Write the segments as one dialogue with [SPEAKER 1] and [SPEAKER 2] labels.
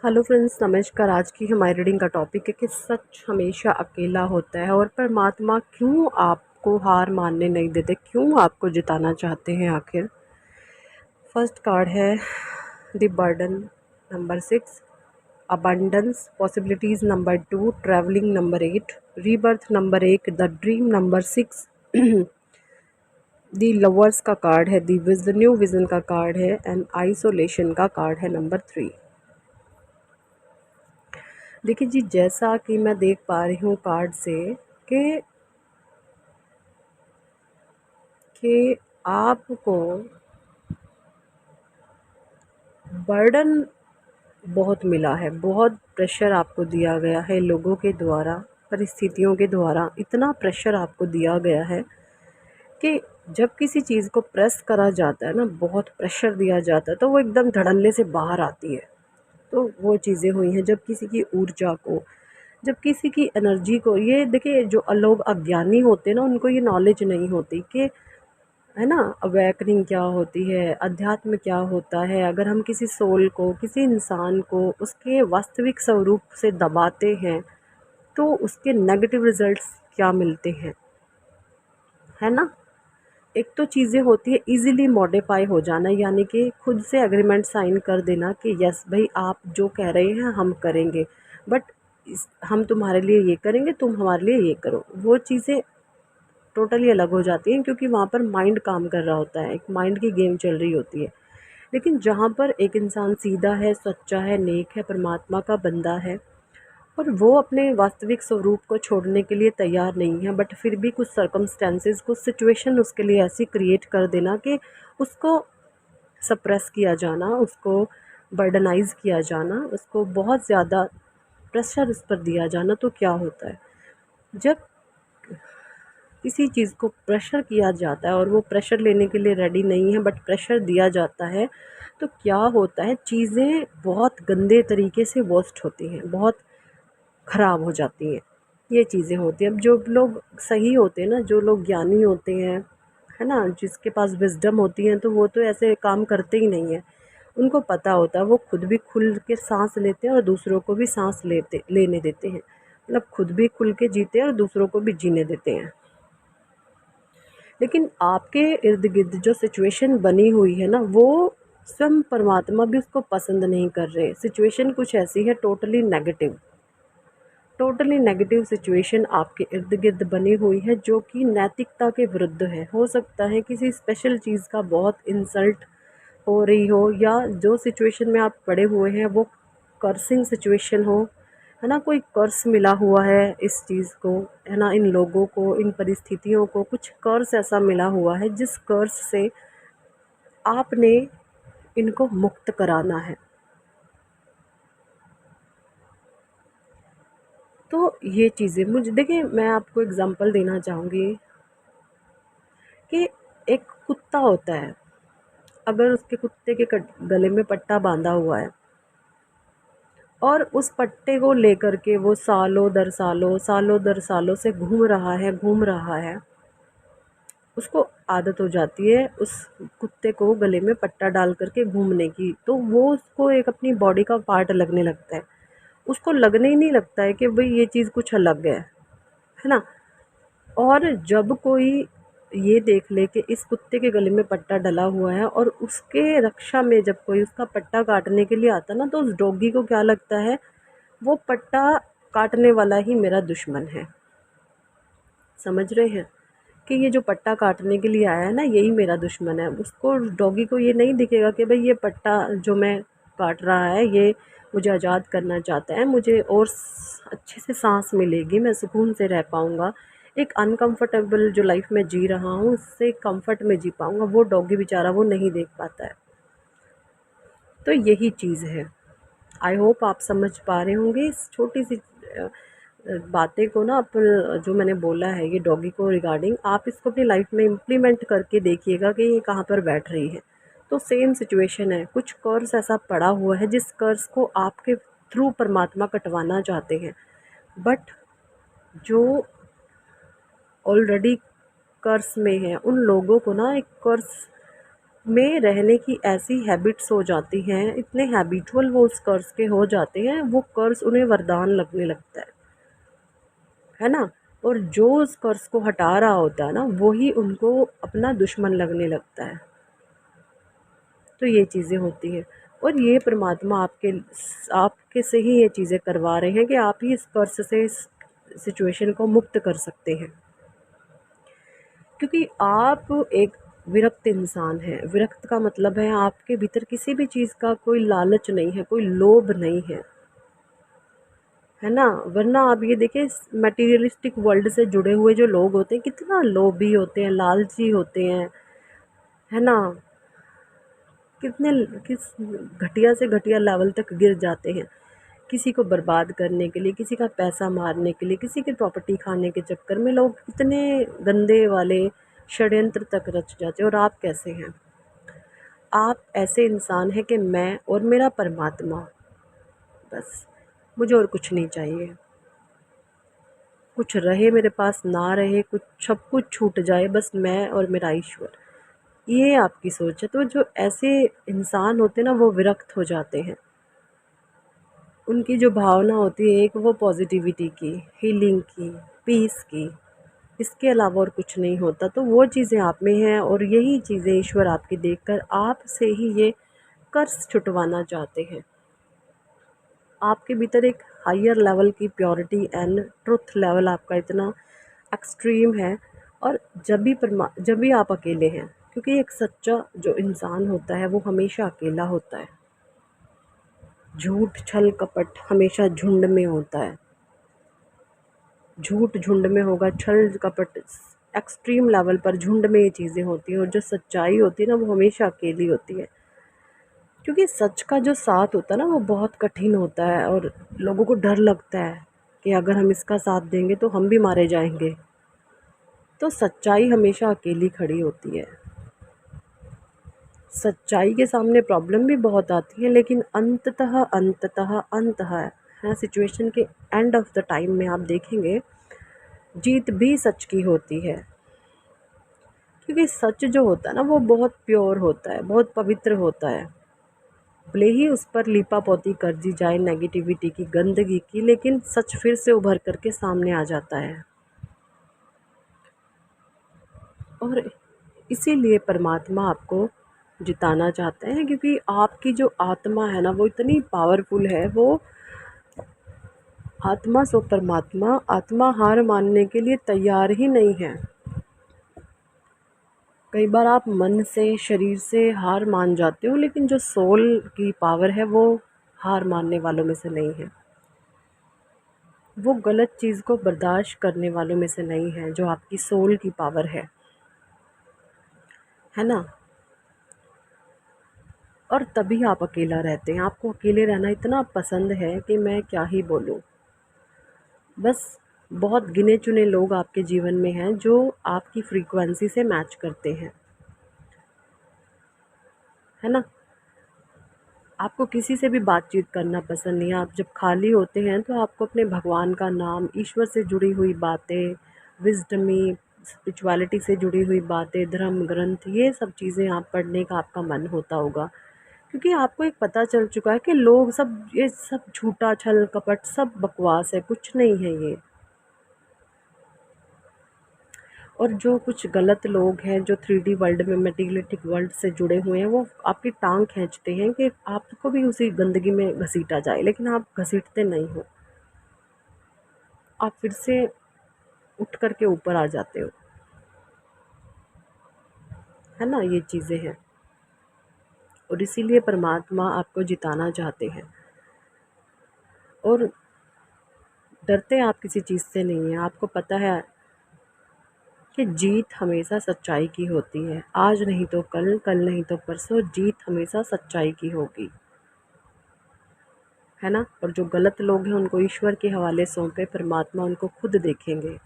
[SPEAKER 1] Hello friends, नमस्कार। आज की हमारी रीडिंग का टॉपिक है कि सच हमेशा अकेला होता है और परमात्मा क्यों आपको हार मानने नहीं देते, क्यों आपको जिताना चाहते हैं आखिर। फर्स्ट कार्ड है the burden, number 6 abundance, possibilities number 2 travelling, number 8 rebirth, number 1 the dream, number 6 the lovers का कार्ड है, दी विजन, न्यू विजन का कार्ड है एंड आइसोलेशन का कार्ड है, नंबर 3। देखिए जी, जैसा कि मैं देख पा रही हूँ कार्ड से कि आपको बर्डन बहुत मिला है, बहुत प्रेशर आपको दिया गया है लोगों के द्वारा, परिस्थितियों के द्वारा इतना प्रेशर आपको दिया गया है कि जब किसी चीज़ को प्रेस करा जाता है ना, बहुत प्रेशर दिया जाता है तो वो एकदम धड़ल्ले से बाहर आती है। तो वो चीज़ें हुई हैं जब किसी की ऊर्जा को, जब किसी की एनर्जी को, ये देखिए जो लोग अज्ञानी होते हैं ना, उनको ये नॉलेज नहीं होती कि है ना, अवेकनिंग क्या होती है, अध्यात्म क्या होता है। अगर हम किसी सोल को, किसी इंसान को उसके वास्तविक स्वरूप से दबाते हैं तो उसके नेगेटिव रिजल्ट्स क्या मिलते हैं, है ना। एक तो चीज़ें होती है इजीली मॉडिफाई हो जाना, यानी कि खुद से एग्रीमेंट साइन कर देना कि यस भाई आप जो कह रहे हैं हम करेंगे, बट हम तुम्हारे लिए ये करेंगे, तुम हमारे लिए ये करो। वो चीज़ें टोटली अलग हो जाती हैं क्योंकि वहाँ पर माइंड काम कर रहा होता है, एक माइंड की गेम चल रही होती है। लेकिन जहाँ पर एक इंसान सीधा है, सच्चा है, नेक है, परमात्मा का बंदा है और वो अपने वास्तविक स्वरूप को छोड़ने के लिए तैयार नहीं है, बट फिर भी कुछ सर्कमस्टेंसेस, कुछ सिचुएशन उसके लिए ऐसी क्रिएट कर देना कि उसको सप्रेस किया जाना, उसको बर्डनाइज किया जाना, उसको बहुत ज़्यादा प्रेशर उस पर दिया जाना। तो क्या होता है जब किसी चीज़ को प्रेशर किया जाता है और वो प्रेशर लेने के लिए रेडी नहीं है बट प्रेशर दिया जाता है, तो क्या होता है, चीज़ें बहुत गंदे तरीके से वर्स्ट होती हैं, बहुत ख़राब हो जाती हैं। ये चीज़ें होती हैं। अब जो लोग सही होते हैं ना, जो लोग ज्ञानी होते हैं, है ना, जिसके पास विज़डम होती है, तो वो तो ऐसे काम करते ही नहीं है। उनको पता होता है, वो खुद भी खुल के सांस लेते हैं और दूसरों को भी सांस लेने देते हैं। मतलब खुद भी खुल के जीते हैं और दूसरों को भी जीने देते हैं। लेकिन आपके इर्द गिर्द जो सिचुएशन बनी हुई है ना, वो स्वयं परमात्मा भी उसको पसंद नहीं कर रहे। सिचुएशन कुछ ऐसी है totally negative, totally negative situation आपके इर्द गिर्द बनी हुई है जो कि नैतिकता के विरुद्ध है। हो सकता है किसी स्पेशल चीज़ का बहुत इंसल्ट हो रही हो, या जो सिचुएशन में आप पड़े हुए हैं वो कर्सिंग सिचुएशन हो, है ना, कोई कर्स मिला हुआ है इस चीज़ को, है ना, इन लोगों को, इन परिस्थितियों को कुछ कर्स ऐसा मिला हुआ है जिस कर्स से आपने इनको मुक्त कराना है। तो ये चीज़ें मुझे, देखिए मैं आपको एग्जांपल देना चाहूँगी कि एक कुत्ता होता है, अगर उसके कुत्ते के गले में पट्टा बांधा हुआ है और उस पट्टे को लेकर के वो सालों दर सालों से घूम रहा है, उसको आदत हो जाती है उस कुत्ते को गले में पट्टा डाल करके घूमने की, तो वो उसको एक अपनी बॉडी का पार्ट लगने लगता है। उसको लगने ही नहीं लगता है कि भाई ये चीज़ कुछ अलग है ना। और जब कोई ये देख ले कि इस कुत्ते के गले में पट्टा डला हुआ है और उसके रक्षा में जब कोई उसका पट्टा काटने के लिए आता ना, तो उस डॉगी को क्या लगता है, वो पट्टा काटने वाला ही मेरा दुश्मन है। समझ रहे हैं कि ये जो पट्टा काटने के लिए आया है ना, यही मेरा दुश्मन है। उसको, डॉगी को ये नहीं दिखेगा कि भाई ये पट्टा जो मैं काट रहा है ये मुझे आज़ाद करना चाहता है, मुझे और अच्छे से सांस मिलेगी, मैं सुकून से रह पाऊँगा, एक अनकंफर्टेबल जो लाइफ में जी रहा हूँ उससे कंफर्ट में जी पाऊँगा। वो डॉगी बेचारा वो नहीं देख पाता है। तो यही चीज़ है। आई होप आप समझ पा रहे होंगे इस छोटी सी बातें को ना। आप जो मैंने बोला है ये डॉगी को रिगार्डिंग, आप इसको अपनी लाइफ में इम्प्लीमेंट करके देखिएगा कि ये कहाँ पर बैठ रही है। तो सेम सिचुएशन है, कुछ कर्स ऐसा पड़ा हुआ है जिस कर्स को आपके थ्रू परमात्मा कटवाना चाहते हैं, बट जो ऑलरेडी कर्स में है उन लोगों को ना एक कर्स में रहने की ऐसी हैबिट्स हो जाती हैं, इतने हैबिचुअल वो उस कर्ज़ के हो जाते हैं, वो कर्ज़ उन्हें वरदान लगने लगता है ना? और जो उस कर्ज़ को हटा रहा होता है ना, वही उनको अपना दुश्मन लगने लगता है। तो ये चीज़ें होती हैं, और ये परमात्मा आपके से ही ये चीज़ें करवा रहे हैं कि आप ही इस कर्ज़ से, इस सिचुएशन को मुक्त कर सकते हैं। क्योंकि आप एक विरक्त इंसान हैं। विरक्त का मतलब है आपके भीतर किसी भी चीज़ का कोई लालच नहीं है, कोई लोभ नहीं है ना? वरना आप ये देखिए, मटेरियलिस्टिक वर्ल्ड से जुड़े हुए जो लोग होते हैं, कितना लोभी होते हैं, लालची होते हैं, है ना? कितने किस घटिया से घटिया लेवल तक गिर जाते हैं, किसी को बर्बाद करने के लिए, किसी का पैसा मारने के लिए, किसी की प्रॉपर्टी खाने के चक्कर में लोग इतने गंदे वाले षड्यंत्र तक रच जाते हैं। और आप कैसे हैं? आप ऐसे इंसान हैं कि मैं और मेरा परमात्मा, बस मुझे और कुछ नहीं चाहिए। कुछ रहे मेरे पास, ना रहे, कुछ सब कुछ छूट जाए, बस मैं और मेरा ईश्वर। ये आपकी सोच है। तो जो ऐसे इंसान होते हैं ना, वो विरक्त हो जाते हैं। उनकी जो भावना होती है, एक वो पॉजिटिविटी की, हीलिंग की, पीस की, इसके अलावा और कुछ नहीं होता। तो वो चीज़ें आप में हैं, और यही चीज़ें ईश्वर आपकी देखकर आपसे ही ये कर्ज छुटवाना चाहते हैं। आपके भीतर एक हायर लेवल की प्योरिटी एंड ट्रुथ लेवल आपका इतना एक्सट्रीम है। और जब भी आप अकेले हैं, क्योंकि एक सच्चा जो इंसान होता है वो हमेशा अकेला होता है। झूठ छल कपट हमेशा झुंड में होता है। झूठ झुंड में होगा, छल कपट एक्सट्रीम लेवल पर झुंड में ये चीज़ें होती हैं। और जो सच्चाई होती है ना, वो हमेशा अकेली होती है। क्योंकि सच का जो साथ होता है ना, वो बहुत कठिन होता है, और लोगों को डर लगता है कि अगर हम इसका साथ देंगे तो हम भी मारे जाएंगे। तो सच्चाई हमेशा अकेली खड़ी होती है। सच्चाई के सामने प्रॉब्लम भी बहुत आती है, लेकिन अंततः है सिचुएशन के एंड ऑफ द टाइम में आप देखेंगे, जीत भी सच की होती है। क्योंकि सच जो होता है ना, वो बहुत प्योर होता है, बहुत पवित्र होता है। भले ही उस पर लीपा पोती कर दी जाए नेगेटिविटी की, गंदगी की, लेकिन सच फिर से उभर करके सामने आ जाता है। और इसीलिए परमात्मा आपको जिताना चाहते हैं, क्योंकि आपकी जो आत्मा है ना, वो इतनी पावरफुल है। वो आत्मा सो परमात्मा, आत्मा हार मानने के लिए तैयार ही नहीं है। कई बार आप मन से, शरीर से हार मान जाते हो, लेकिन जो सोल की पावर है वो हार मानने वालों में से नहीं है। वो गलत चीज़ को बर्दाश्त करने वालों में से नहीं है, जो आपकी सोल की पावर है ना? और तभी आप अकेला रहते हैं। आपको अकेले रहना इतना पसंद है कि मैं क्या ही बोलूँ। बस बहुत गिने चुने लोग आपके जीवन में हैं जो आपकी फ्रीक्वेंसी से मैच करते हैं, है ना? आपको किसी से भी बातचीत करना पसंद नहीं है। आप जब खाली होते हैं तो आपको अपने भगवान का नाम, ईश्वर से जुड़ी हुई बातें, विज़डमी, स्पिरिचुअलिटी से जुड़ी हुई बातें, धर्म ग्रंथ, ये सब चीज़ें आप पढ़ने का आपका मन होता होगा। क्योंकि आपको एक पता चल चुका है कि लोग सब, ये सब झूठा, छल कपट, सब बकवास है, कुछ नहीं है ये। और जो कुछ गलत लोग हैं, जो 3D वर्ल्ड में, मटेरियलिस्टिक वर्ल्ड से जुड़े हुए हैं, वो आपकी टांग खींचते हैं कि आपको भी उसी गंदगी में घसीटा जाए, लेकिन आप घसीटते नहीं हो। आप फिर से उठ कर के ऊपर आ जाते हो, है ना? ये चीज़ें हैं, और इसीलिए परमात्मा आपको जिताना चाहते हैं। और डरते आप किसी चीज़ से नहीं हैं। आपको पता है कि जीत हमेशा सच्चाई की होती है। आज नहीं तो कल, कल नहीं तो परसों, जीत हमेशा सच्चाई की होगी, है ना? और जो गलत लोग हैं उनको ईश्वर के हवाले सौंपे, परमात्मा उनको खुद देखेंगे।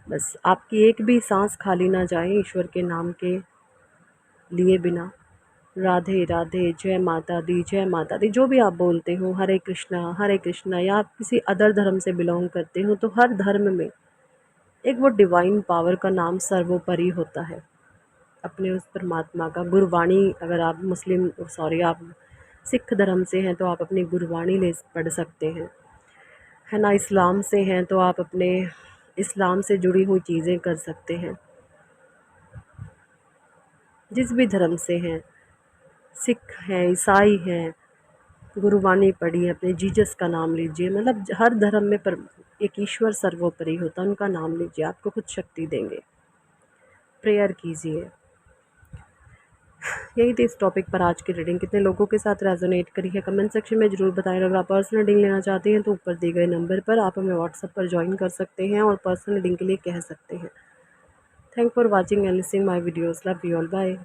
[SPEAKER 1] बस आपकी एक भी सांस खाली ना जाए ईश्वर के नाम के लिए बिना। राधे राधे, जय माता दी, जय माता दी। जो भी आप बोलते हो, हरे कृष्णा, या आप किसी अदर धर्म से बिलोंग करते हो, तो हर धर्म में एक वो डिवाइन पावर का नाम सर्वोपरि होता है। अपने उस परमात्मा का गुरबाणी, अगर आप आप सिख धर्म से हैं तो आप अपनी गुरबाणी पढ़ सकते हैं, है ना। इस्लाम से हैं तो आप अपने इस्लाम से जुड़ी हुई चीज़ें कर सकते हैं। जिस भी धर्म से हैं, सिख हैं, ईसाई हैं, गुरबाणी पढ़िए, अपने जीसस का नाम लीजिए। मतलब हर धर्म में एक ईश्वर सर्वोपरि होता है, उनका नाम लीजिए, आपको कुछ शक्ति देंगे। प्रेयर कीजिए। यही थी इस टॉपिक पर आज की रीडिंग। कितने लोगों के साथ रेजोनेट करी है कमेंट सेक्शन में ज़रूर बताएं। अगर आप पर्सनल रीडिंग लेना चाहते हैं तो ऊपर दिए गए नंबर पर आप हमें व्हाट्सएप पर ज्वाइन कर सकते हैं और पर्सनल रीडिंग के लिए कह सकते हैं। Thank for watching and listening my videos. Love you all, bye.